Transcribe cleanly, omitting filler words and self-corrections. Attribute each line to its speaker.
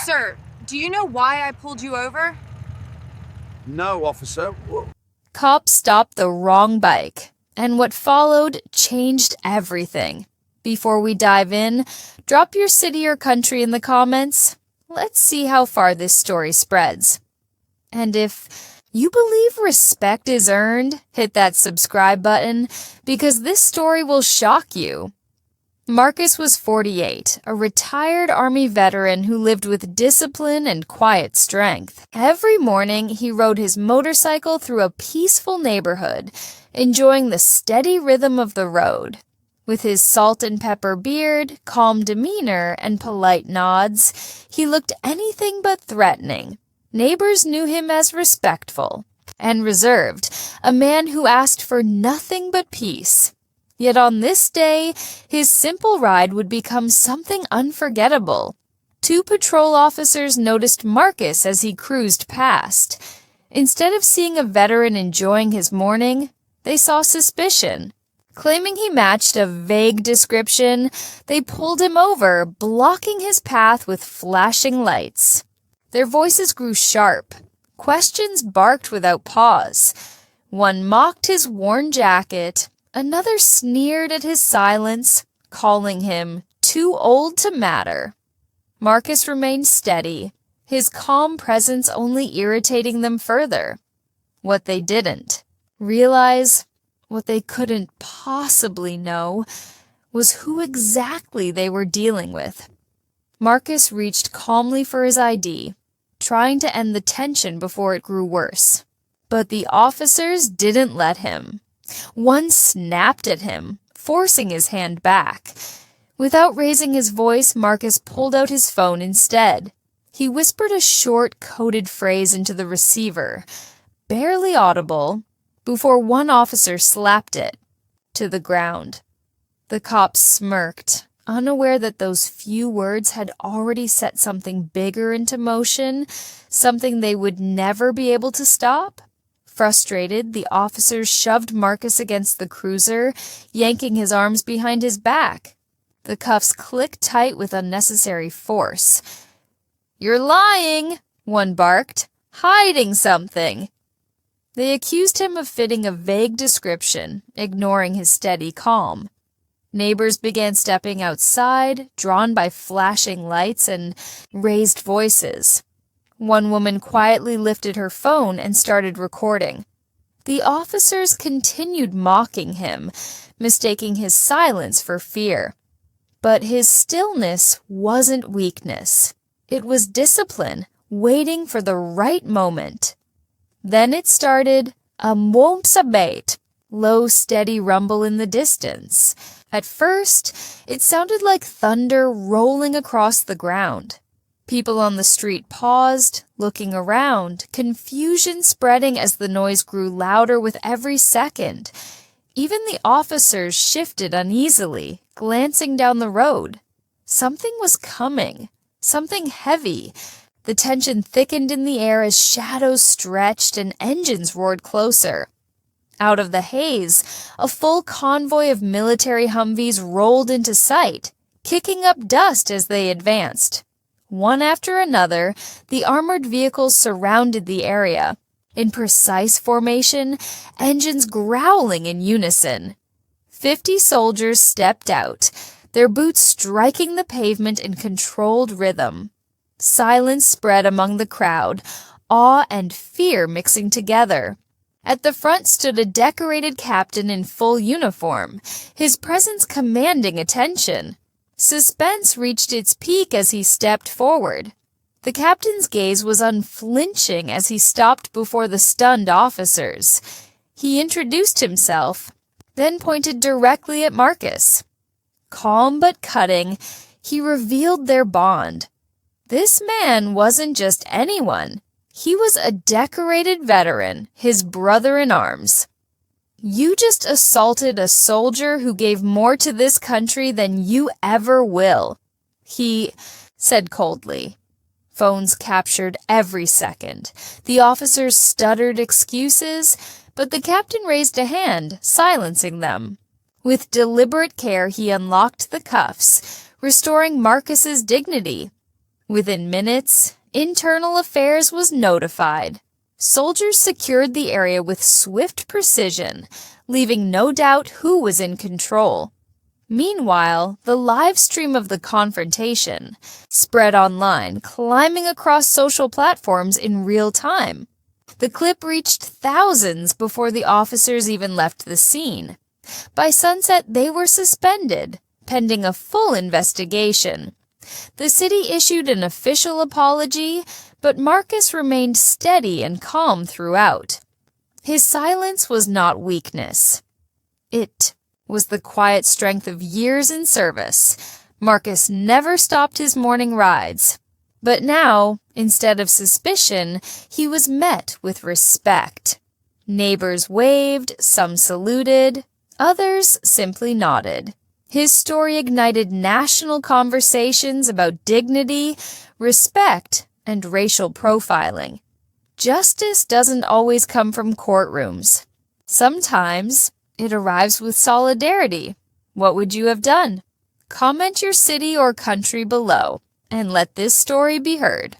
Speaker 1: Sir, do you know why I pulled you over?
Speaker 2: No, officer.
Speaker 3: Cops stopped the wrong bike, and what followed changed everything. Before we dive in, drop your city or country in the comments. Let's see how far this story spreads. And if you believe respect is earned, hit that subscribe button, because this story will shock you. Marcus was 48, a retired Army veteran who lived with discipline and quiet strength. Every morning, he rode his motorcycle through a peaceful neighborhood, enjoying the steady rhythm of the road. With his salt and pepper beard, calm demeanor, and polite nods, he looked anything but threatening. Neighbors knew him as respectful and reserved, a man who asked for nothing but peace. Yet on this day, his simple ride would become something unforgettable. 2 patrol officers noticed Marcus as he cruised past. Instead of seeing a veteran enjoying his morning, they saw suspicion. Claiming he matched a vague description, they pulled him over, blocking his path with flashing lights. Their voices grew sharp. Questions barked without pause. One mocked his worn jacket. Another sneered at his silence, calling him too old to matter. Marcus remained steady, his calm presence only irritating them further. What they didn't realize, what they couldn't possibly know, was who exactly they were dealing with. Marcus reached calmly for his ID, trying to end the tension before it grew worse. But the officers didn't let him. One snapped at him, forcing his hand back. Without raising his voice, Marcus pulled out his phone instead. He whispered a short, coded phrase into the receiver, barely audible, before one officer slapped it to the ground. The cops smirked, unaware that those few words had already set something bigger into motion, something they would never be able to stop. Frustrated, the officers shoved Marcus against the cruiser, yanking his arms behind his back. The cuffs clicked tight with unnecessary force. "You're lying," one barked, "hiding something." They accused him of fitting a vague description, ignoring his steady calm. Neighbors began stepping outside, drawn by flashing lights and raised voices. One woman quietly lifted her phone and started recording. The officers continued mocking him, mistaking his silence for fear. But his stillness wasn't weakness. It was discipline, waiting for the right moment. Then it started, a won't sabate, low, steady rumble in the distance. At first, it sounded like thunder rolling across the ground. People on the street paused, looking around, confusion spreading as the noise grew louder with every second. Even the officers shifted uneasily, glancing down the road. Something was coming, something heavy. The tension thickened in the air as shadows stretched and engines roared closer. Out of the haze, a full convoy of military Humvees rolled into sight, kicking up dust as they advanced. One after another, the armored vehicles surrounded the area. In precise formation, engines growling in unison. 50 soldiers stepped out, their boots striking the pavement in controlled rhythm. Silence spread among the crowd, awe and fear mixing together. At the front stood a decorated captain in full uniform, his presence commanding attention. Suspense reached its peak as he stepped forward. The captain's gaze was unflinching as he stopped before the stunned officers. He introduced himself, then pointed directly at Marcus. Calm but cutting, he revealed their bond. This man wasn't just anyone. He was a decorated veteran, his brother in arms. "You just assaulted a soldier who gave more to this country than you ever will," he said coldly. Phones captured every second. The officers stuttered excuses, but the captain raised a hand, silencing them. With deliberate care, he unlocked the cuffs, restoring Marcus's dignity. Within minutes, Internal Affairs was notified. Soldiers secured the area with swift precision, leaving no doubt who was in control. Meanwhile, the live stream of the confrontation spread online, climbing across social platforms in real time. The clip reached thousands before the officers even left the scene. By sunset, they were suspended, pending a full investigation. The city issued an official apology, but Marcus remained steady and calm throughout. His silence was not weakness. It was the quiet strength of years in service. Marcus never stopped his morning rides. But now, instead of suspicion, he was met with respect. Neighbors waved, some saluted, others simply nodded. His story ignited national conversations about dignity, respect, and racial profiling. Justice doesn't always come from courtrooms. Sometimes it arrives with solidarity. What would you have done? Comment your city or country below, and let this story be heard.